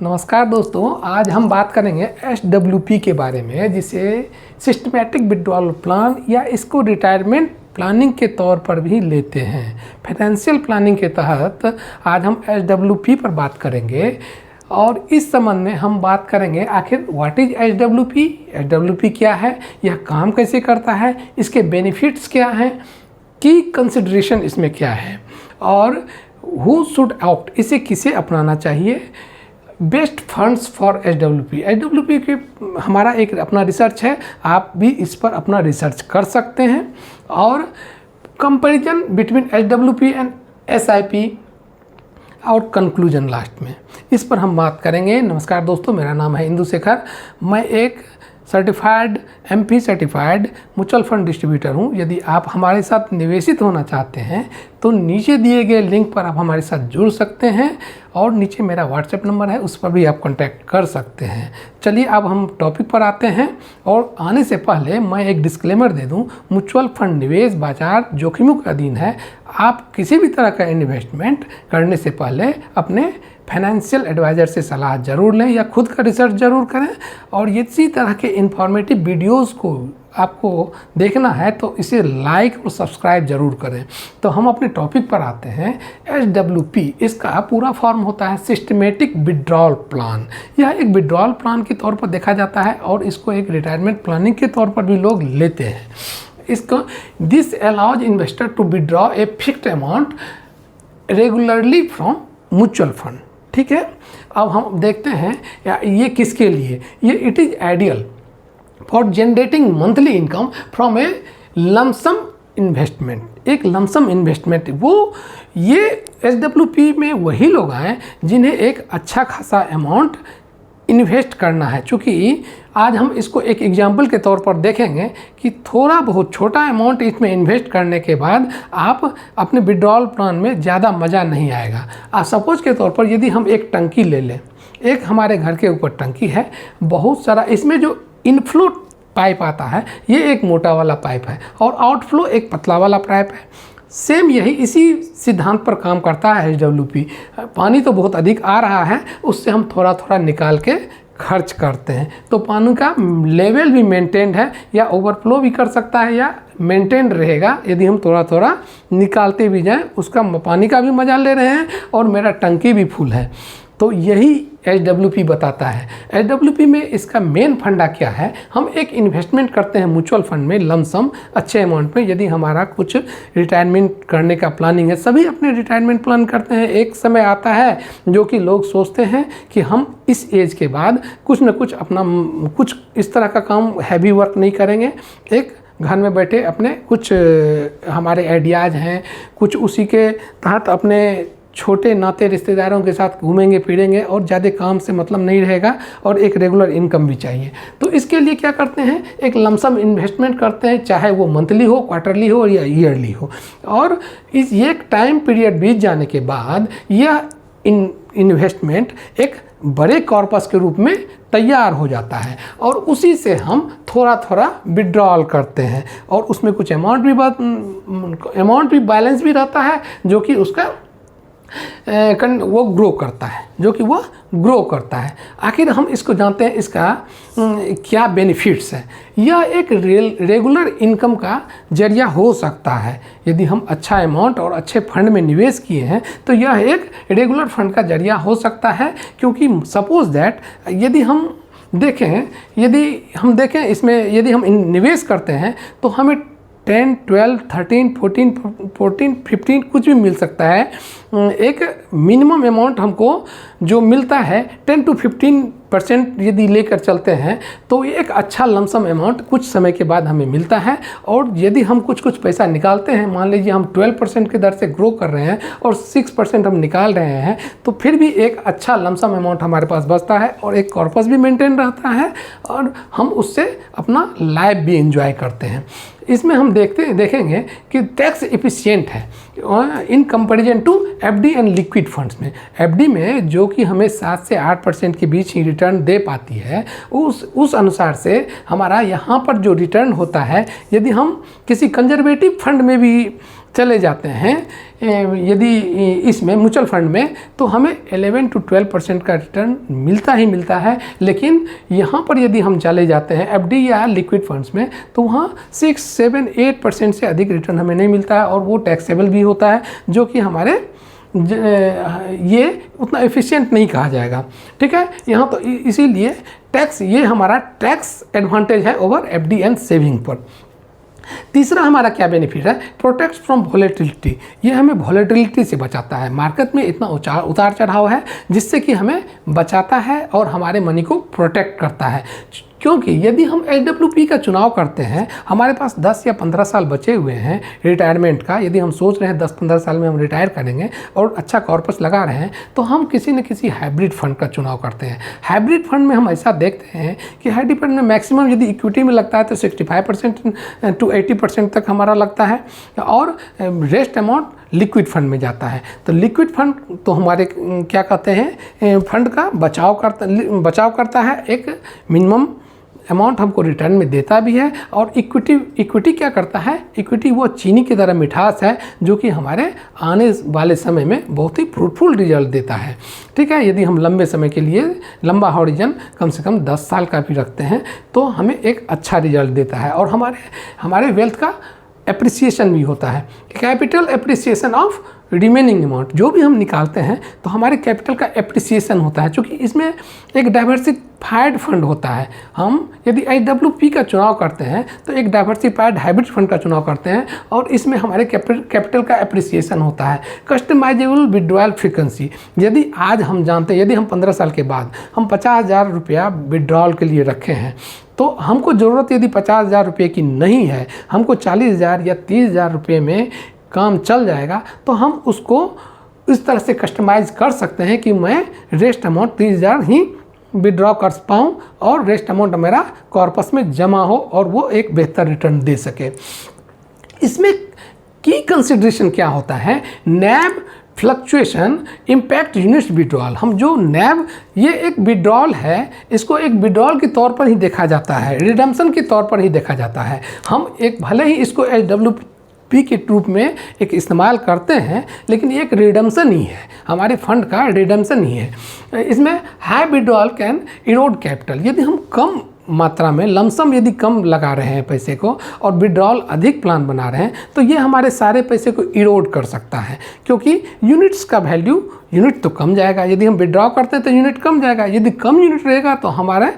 नमस्कार दोस्तों, आज हम बात करेंगे SWP के बारे में, जिसे सिस्टमैटिक विड्रॉल प्लान या इसको रिटायरमेंट प्लानिंग के तौर पर भी लेते हैं। फाइनेंशियल प्लानिंग के तहत आज हम SWP पर बात करेंगे और इस संबंध में हम बात करेंगे आखिर व्हाट इज SWP क्या है, यह काम कैसे करता है, इसके बेनिफिट्स क्या हैं, की कंसिडरेशन इसमें क्या है और हु शुड ऑप्ट, इसे किसे अपनाना चाहिए। बेस्ट फंड्स फॉर SWP के हमारा एक अपना रिसर्च है, आप भी इस पर अपना रिसर्च कर सकते हैं। और comparison between SWP and SIP और कंक्लूजन लास्ट में, इस पर हम बात करेंगे। नमस्कार दोस्तों, मेरा नाम है इंदु शेखर, मैं एक certified MP certified mutual fund distributor हूं। यदि आप हमारे साथ निवेशित होना चाहते हैं तो नीचे दिए गए लिंक पर आप हमारे साथ जुड़ सकते हैं और नीचे मेरा WhatsApp नंबर है, उस पर भी आप कांटेक्ट कर सकते हैं। चलिए अब हम टॉपिक पर आते हैं और आने से पहले मैं एक डिस्क्लेमर दे दूं, म्यूचुअल फंड निवेश बाजार जोखिमों के अधीन है। आप किसी भी तरह का इन्वेस्टमेंट करने से पहले अपने फाइनेंशियल एडवाइज़र से सलाह ज़रूर लें या खुद का रिसर्च ज़रूर करें। और इसी तरह के इंफॉर्मेटिव वीडियोस को आपको देखना है तो इसे लाइक और सब्सक्राइब ज़रूर करें। तो हम अपने टॉपिक पर आते हैं। SWP, इसका पूरा फॉर्म होता है सिस्टमेटिक विड्रॉल प्लान। यह एक विड्रॉल प्लान के तौर पर देखा जाता है और इसको एक रिटायरमेंट प्लानिंग के तौर पर भी लोग लेते हैं। इसको this allows investor to withdraw a fixed amount regularly from mutual fund. ठीक है, अब हम देखते हैं ये किसके लिए। ये it is ideal for generating monthly income from A lump sum investment. एक लमसम इन्वेस्टमेंट, वो ये SWP में वही लोग हैं जिन्हें एक अच्छा खासा अमाउंट इन्वेस्ट करना है। चूँकि आज हम इसको एक एग्जाम्पल के तौर पर देखेंगे कि थोड़ा बहुत छोटा अमाउंट इसमें इन्वेस्ट करने के बाद आप अपने विड्रॉल प्लान में ज़्यादा मज़ा नहीं आएगा। सपोज के तौर पर यदि हम एक टंकी ले लें, एक हमारे घर के ऊपर टंकी है, बहुत सारा इसमें जो इनफ्लो पाइप आता है ये एक मोटा वाला पाइप है और आउटफ्लो एक पतला वाला पाइप है। सेम यही इसी सिद्धांत पर काम करता है SWP। पानी तो बहुत अधिक आ रहा है, उससे हम थोड़ा थोड़ा निकाल के खर्च करते हैं, तो पानी का लेवल भी मेंटेन्ड है, या ओवरफ्लो भी कर सकता है या मेंटेन रहेगा यदि हम थोड़ा थोड़ा निकालते भी जाएं। उसका पानी का भी मज़ा ले रहे हैं और मेरा टंकी भी फुल है। तो यही SWP बताता है। SWP में इसका मेन फंडा क्या है, हम एक इन्वेस्टमेंट करते हैं म्यूचुअल फंड में लमसम अच्छे अमाउंट में। यदि हमारा कुछ रिटायरमेंट करने का प्लानिंग है, सभी अपने रिटायरमेंट प्लान करते हैं। एक समय आता है जो कि लोग सोचते हैं कि हम इस एज के बाद कुछ न कुछ अपना कुछ इस तरह का काम हैवी वर्क नहीं करेंगे, एक घर में बैठे अपने कुछ हमारे आइडियाज़ हैं, कुछ उसी के तहत अपने छोटे नाते रिश्तेदारों के साथ घूमेंगे फिरेंगे और ज़्यादा काम से मतलब नहीं रहेगा और एक रेगुलर इनकम भी चाहिए। तो इसके लिए क्या करते हैं, एक लमसम इन्वेस्टमेंट करते हैं, चाहे वो मंथली हो, क्वार्टरली हो या ईयरली हो। और इस एक टाइम पीरियड बीत जाने के बाद यह इन्वेस्टमेंट एक बड़े कॉर्पस के रूप में तैयार हो जाता है और उसी से हम थोड़ा थोड़ा विड्रॉल करते हैं और उसमें कुछ अमाउंट भी बैलेंस भी रहता है जो कि उसका वो ग्रो करता है। आखिर हम इसको जानते हैं, इसका क्या बेनिफिट्स है। यह एक रेगुलर इनकम का जरिया हो सकता है। यदि हम अच्छा अमाउंट और अच्छे फंड में निवेश किए हैं तो यह एक रेगुलर फंड का जरिया हो सकता है। क्योंकि सपोज दैट यदि हम देखें इसमें यदि हम निवेश करते हैं तो हमें 10, 12, 13, 14, 15 कुछ भी मिल सकता है। एक मिनिमम अमाउंट हमको जो मिलता है 10 to 15% यदि लेकर चलते हैं तो ये एक अच्छा लमसम अमाउंट कुछ समय के बाद हमें मिलता है। और यदि हम कुछ पैसा निकालते हैं, मान लीजिए हम 12% की दर से ग्रो कर रहे हैं और 6% हम निकाल रहे हैं, तो फिर भी एक अच्छा लमसम अमाउंट हमारे पास बचता है और एक कॉर्पस भी मेंटेन रहता है और हम उससे अपना लाइफ भी एंजॉय करते हैं। इसमें हम देखेंगे कि टैक्स एफिशिएंट है in comparison to FD and liquid funds में। FD में जो कि हमें 7 से 8% के बीच ही रिटर्न दे पाती है, उस अनुसार से हमारा यहाँ पर जो रिटर्न होता है, यदि हम किसी कंजर्वेटिव फंड में भी चले जाते हैं यदि इसमें म्यूचुअल फंड में, तो हमें 11 to 12% का रिटर्न मिलता ही मिलता है। लेकिन यहाँ पर यदि हम चले जाते हैं एफडी या लिक्विड फंड्स में, तो वहाँ 6, 7, 8% से अधिक रिटर्न हमें नहीं मिलता है, और वो टैक्सेबल भी होता है, जो कि हमारे ये उतना एफिशिएंट नहीं कहा जाएगा। ठीक है, यहाँ तो इसीलिए टैक्स, ये हमारा टैक्स एडवांटेज है ओवर एफडी एंड सेविंग पर। तीसरा हमारा क्या बेनिफिट है, प्रोटेक्ट फ्रॉम वॉलेटिलिटी। ये हमें वॉलेटिलिटी से बचाता है। मार्केट में इतना उतार चढ़ाव है जिससे कि हमें बचाता है और हमारे मनी को प्रोटेक्ट करता है। क्योंकि यदि हम एचडब्ल्यूपी का चुनाव करते हैं, हमारे पास 10 या 15 साल बचे हुए हैं रिटायरमेंट का, यदि हम सोच रहे हैं 10-15 साल में हम रिटायर करेंगे और अच्छा कॉर्पस लगा रहे हैं, तो हम किसी न किसी हाइब्रिड फंड का चुनाव करते हैं। हाइब्रिड फंड में हम ऐसा देखते हैं कि हाइब्रिड फंड में मैक्सिमम यदि इक्विटी में लगता है तो 65% to 80% तक हमारा लगता है, और रेस्ट अमाउंट लिक्विड फंड में जाता है। तो लिक्विड फंड तो हमारे क्या कहते हैं, फंड का बचाव करता है, एक मिनिमम अमाउंट हमको रिटर्न में देता भी है। और इक्विटी क्या करता है, इक्विटी वो चीनी की तरह मिठास है जो कि हमारे आने वाले समय में बहुत ही फ्रूटफुल रिजल्ट देता है। ठीक है, यदि हम लंबे समय के लिए लंबा हॉरिजन कम से कम 10 साल का भी रखते हैं तो हमें एक अच्छा रिजल्ट देता है, और हमारे वेल्थ का एप्रिसिएशन भी होता है। Capital appreciation of remaining amount, जो भी हम निकालते हैं तो हमारे कैपिटल का एप्रिसिएशन होता है, क्योंकि इसमें एक डाइवर्सिफाइड फंड होता है। हम यदि एचडब्ल्यूपी का चुनाव करते हैं तो एक डाइवर्सिफाइड हाइब्रिड फंड का चुनाव करते हैं, और इसमें हमारे कैपिटल का एप्रिसिएशन होता है। कस्टमाइजेबल विड्रॉल फ्रीक्वेंसी, यदि आज हम जानते हैं, यदि हम 15 साल के बाद हम 50,000 रुपया विड्रॉल के लिए रखे हैं, तो हमको ज़रूरत यदि 50,000 रुपये की नहीं है, हमको 40,000 या 30,000 रुपये में काम चल जाएगा, तो हम उसको इस तरह से कस्टमाइज़ कर सकते हैं कि मैं रेस्ट अमाउंट 30,000 ही विड्रॉ कर पाऊँ और रेस्ट अमाउंट मेरा कॉर्पस में जमा हो और वो एक बेहतर रिटर्न दे सके। इसमें की कंसिडरेशन क्या होता है, नैब फ्लक्चुएशन इम्पैक्ट यूनिट्स विड्रॉल। हम जो नैब, ये एक विड्रॉल है, इसको एक विड्रॉल के तौर पर ही देखा जाता है, रिडम्पशन के तौर पर ही देखा जाता है। हम एक भले ही इसको एचडब्ल्यूपी के रूप में एक इस्तेमाल करते हैं, लेकिन ये एक रिडम्पशन ही है, हमारे फंड का रिडम्पशन ही है। इसमें high withdrawal can Erode capital. यदि हम कम मात्रा में लमसम यदि कम लगा रहे हैं पैसे को और विड्रॉल अधिक प्लान बना रहे हैं, तो ये हमारे सारे पैसे को इरोड कर सकता है, क्योंकि यूनिट्स का वैल्यू, यूनिट तो कम जाएगा। यदि हम विड्रॉ करते हैं तो यूनिट कम जाएगा, यदि कम यूनिट रहेगा तो हमारा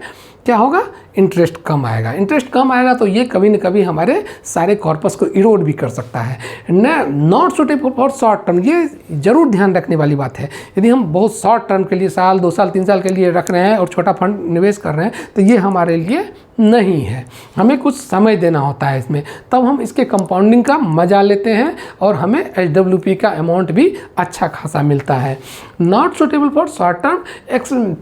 क्या होगा, इंटरेस्ट कम आएगा। इंटरेस्ट कम आएगा तो ये कभी न कभी हमारे सारे कॉर्पस को इरोड भी कर सकता है। Not suitable for short term, ये ज़रूर ध्यान रखने वाली बात है। यदि हम बहुत शॉर्ट टर्म के लिए, साल 2 साल 3 साल के लिए रख रहे हैं और छोटा फंड निवेश कर रहे हैं, तो ये हमारे लिए नहीं है। हमें कुछ समय देना होता है इसमें, तब हम इसके कंपाउंडिंग का मजा लेते हैं और हमें एचडब्ल्यूपी का अमाउंट भी अच्छा खासा मिलता है। Not suitable for short term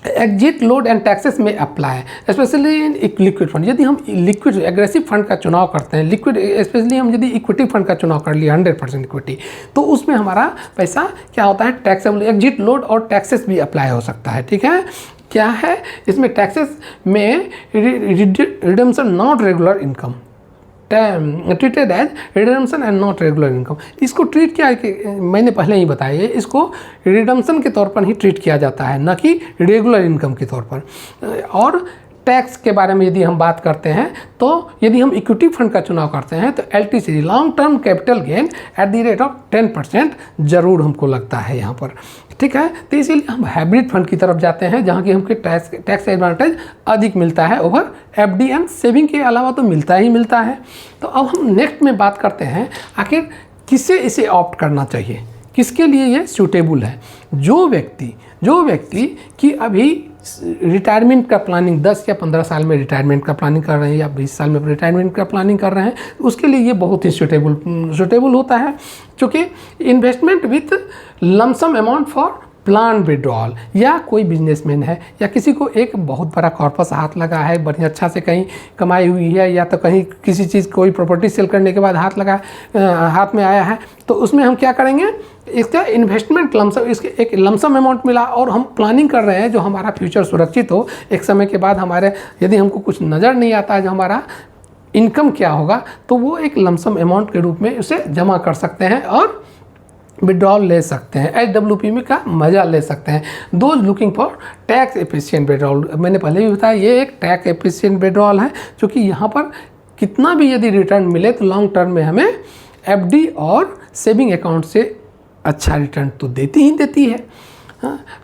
exit load and taxes में apply, specially in liquid fund. यदि हम लिक्विड एग्रेसिव फंड का चुनाव करते हैं, लिक्विड स्पेशली हम यदि इक्विटी फंड का चुनाव कर लिया 100% इक्विटी, तो उसमें हमारा पैसा क्या होता है, टैक्सेबल, एग्जिट लोड और टैक्सेस भी अप्लाई हो सकता है। ठीक है, क्या है इसमें टैक्सेस में redemption not regular income treated as redemption and not regular income. इसको ट्रीट किया कि मैंने पहले ही बताया है, इसको रिडम्पशन के तौर पर ही ट्रीट किया जाता है, न कि रेगुलर इनकम के तौर पर। और टैक्स के बारे में यदि हम बात करते हैं, तो यदि हम इक्विटी फंड का चुनाव करते हैं तो LTC long term capital gain at the rate of 10% ज़रूर हमको लगता है यहाँ पर। ठीक है, तो इसीलिए हम हाइब्रिड फंड की तरफ जाते हैं, जहाँ की हमको टैक्स एडवांटेज अधिक मिलता है ओवर एफडी एंड सेविंग के अलावा तो मिलता ही मिलता है। तो अब हम नेक्स्ट में बात करते हैं, आखिर किसे इसे ऑप्ट करना चाहिए, किसके लिए ये सूटेबल है। जो व्यक्ति की अभी रिटायरमेंट का प्लानिंग 10 या 15 साल में रिटायरमेंट का प्लानिंग कर रहे हैं या 20 साल में रिटायरमेंट का प्लानिंग कर रहे हैं, उसके लिए ये बहुत ही सूटेबल होता है, क्योंकि investment with lump sum amount for plan withdrawal, या कोई बिजनेसमैन है या किसी को एक बहुत बड़ा कॉर्पस हाथ लगा है, बढ़िया अच्छा से कहीं कमाई हुई है, या तो कहीं किसी चीज़ कोई प्रॉपर्टी सेल करने के बाद हाथ में आया है, तो उसमें हम क्या करेंगे, इसका इन्वेस्टमेंट लमसम, इसके एक लमसम अमाउंट मिला और हम प्लानिंग कर रहे हैं जो हमारा फ्यूचर सुरक्षित हो। एक समय के बाद हमारे यदि हमको कुछ नज़र नहीं आता है जो हमारा इनकम क्या होगा, तो वो एक लमसम अमाउंट के रूप में उसे जमा कर सकते हैं और विड्रॉल ले सकते हैं, HWP में का मज़ा ले सकते हैं। Those looking for tax efficient withdrawal, मैंने पहले भी बताया ये एक टैक्स एफिशिएंट विड्रॉल है, क्योंकि यहाँ पर कितना भी यदि रिटर्न मिले तो लॉन्ग टर्म में हमें FD और सेविंग अकाउंट से अच्छा रिटर्न तो देती ही देती है।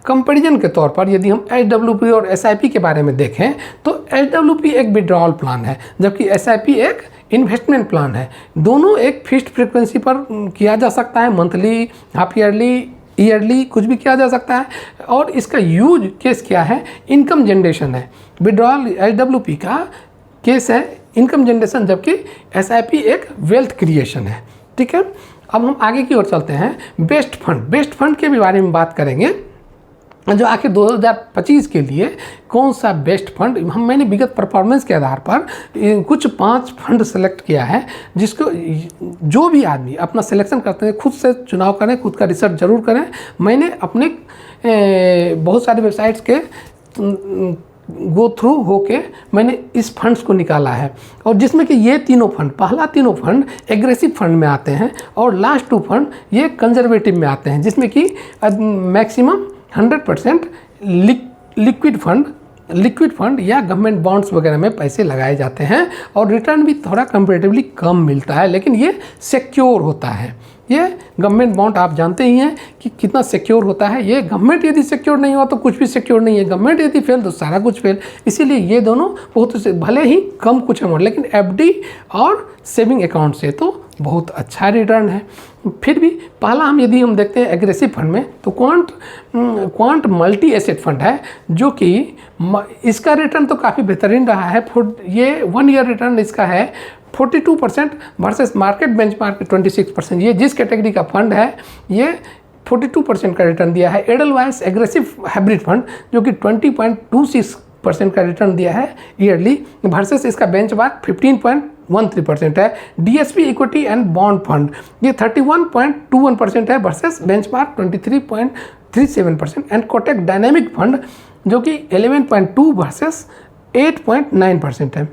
कंपैरिजन के तौर पर यदि हम HWP और SIP के बारे में देखें तो HWP एक विड्रॉल प्लान है, जबकि SIP एक इन्वेस्टमेंट प्लान है। दोनों एक फिक्स्ड फ्रीक्वेंसी पर किया जा सकता है, मंथली, हाफ ईयरली कुछ भी किया जा सकता है, और इसका यूज केस क्या है, इनकम जनरेशन है। विड्रॉल HWP का केस है इनकम जनरेशन, जबकि SIP एक वेल्थ क्रिएशन है। ठीक है, अब हम आगे की ओर चलते हैं। बेस्ट फंड के भी बारे में बात करेंगे, जो आखिर 2025 के लिए कौन सा बेस्ट फंड, मैंने विगत परफॉर्मेंस के आधार पर कुछ 5 फंड सेलेक्ट किया है, जिसको जो भी आदमी अपना सिलेक्शन करते हैं खुद से चुनाव करें, खुद का रिसर्च जरूर करें। मैंने अपने बहुत सारी वेबसाइट्स के गो थ्रू होके मैंने इस फंड्स को निकाला है, और जिसमें कि ये तीनों फंड, पहला तीनों फंड एग्रेसिव फंड में आते हैं और लास्ट 2 फंड ये कंजर्वेटिव में आते हैं, जिसमें कि मैक्सिमम 100% लिक्विड फंड या गवर्नमेंट बॉन्ड्स वगैरह में पैसे लगाए जाते हैं, और रिटर्न भी थोड़ा कंपैरेटिवली कम मिलता है, लेकिन ये सिक्योर होता है। ये गवर्नमेंट बॉन्ड आप जानते ही हैं कि कितना सिक्योर होता है। ये गवर्नमेंट यदि सिक्योर नहीं हुआ तो कुछ भी सिक्योर नहीं है, गवर्नमेंट यदि फेल तो सारा कुछ फेल। इसीलिए ये दोनों बहुत से भले ही कम कुछ अमाउंट, लेकिन FD और सेविंग अकाउंट से तो बहुत अच्छा रिटर्न है। फिर भी पहला यदि हम देखते हैं एग्रेसिव फंड में, तो क्वांट मल्टी एसेट फंड है, जो कि इसका रिटर्न तो काफ़ी बेहतरीन रहा है। ये 1 ईयर रिटर्न इसका है 42% वर्सेस मार्केट बेंचमार्क 26%। ये जिस कैटेगरी का फंड है ये 42% का रिटर्न दिया है। एडलवाइस एग्रेसिव हाइब्रिड फंड जो कि 20.26% का रिटर्न दिया है ईयरली, वर्सेस इसका बेंचमार्क 15.13% है। DSP equity and bond fund ये 31.21% है versus benchmark 23.37%। And Kotak dynamic fund जो कि 11.2 वर्सेस 8.9% है।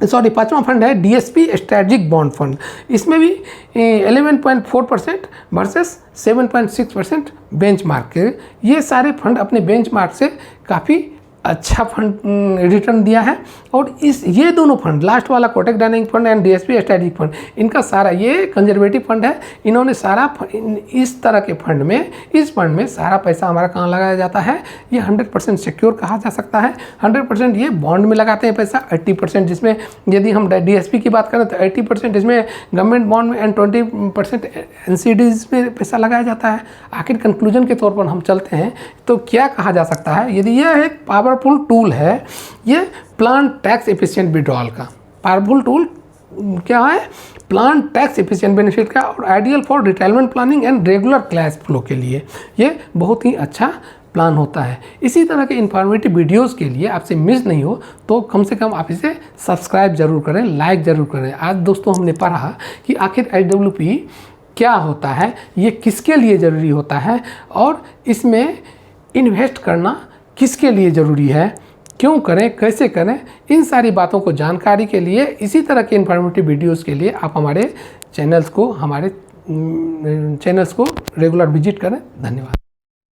पांचवा फंड है DSP स्ट्रेटजिक बॉन्ड फंड, इसमें भी 11.4% वर्सेस 7.6% बेंचमार्क के। ये सारे फंड अपने बेंचमार्क से काफ़ी अच्छा फंड रिटर्न दिया है। और ये दोनों फंड, लास्ट वाला Kotak dynamic fund and DSP strategic fund, इनका सारा ये कंजर्वेटिव फंड है। इन्होंने सारा इस तरह के फंड में, इस फंड में सारा पैसा हमारा कहाँ लगाया जाता है, ये 100% सिक्योर कहा जा सकता है। 100% ये बॉन्ड में लगाते हैं पैसा, 80% जिसमें यदि हम DSP की बात करें तो 80% इसमें गवर्नमेंट बॉन्ड में एंड 20% NCDs में पैसा लगाया जाता है। आखिर कंक्लूजन के तौर पर हम चलते हैं तो क्या कहा जा सकता है, यदि यह एक पावरफुल टूल है, ये प्लान टैक्स एफिशिएंट विड्रॉल का पावरफुल टूल क्या है, प्लान टैक्स एफिशिएंट बेनिफिट का, और ideal for retirement planning and regular cash flow के लिए ये बहुत ही अच्छा प्लान होता है। इसी तरह के इन्फॉर्मेटिव वीडियोस के लिए आपसे मिस नहीं हो तो कम से कम आप इसे सब्सक्राइब जरूर करें, लाइक ज़रूर करें। आज दोस्तों हमने पढ़ा कि आखिर HWP क्या होता है, ये किसके लिए ज़रूरी होता है, और इसमें इन्वेस्ट करना किसके लिए ज़रूरी है, क्यों करें, कैसे करें। इन सारी बातों को जानकारी के लिए, इसी तरह के इन्फॉर्मेटिव वीडियोस के लिए आप हमारे चैनल्स को रेगुलर विजिट करें। धन्यवाद।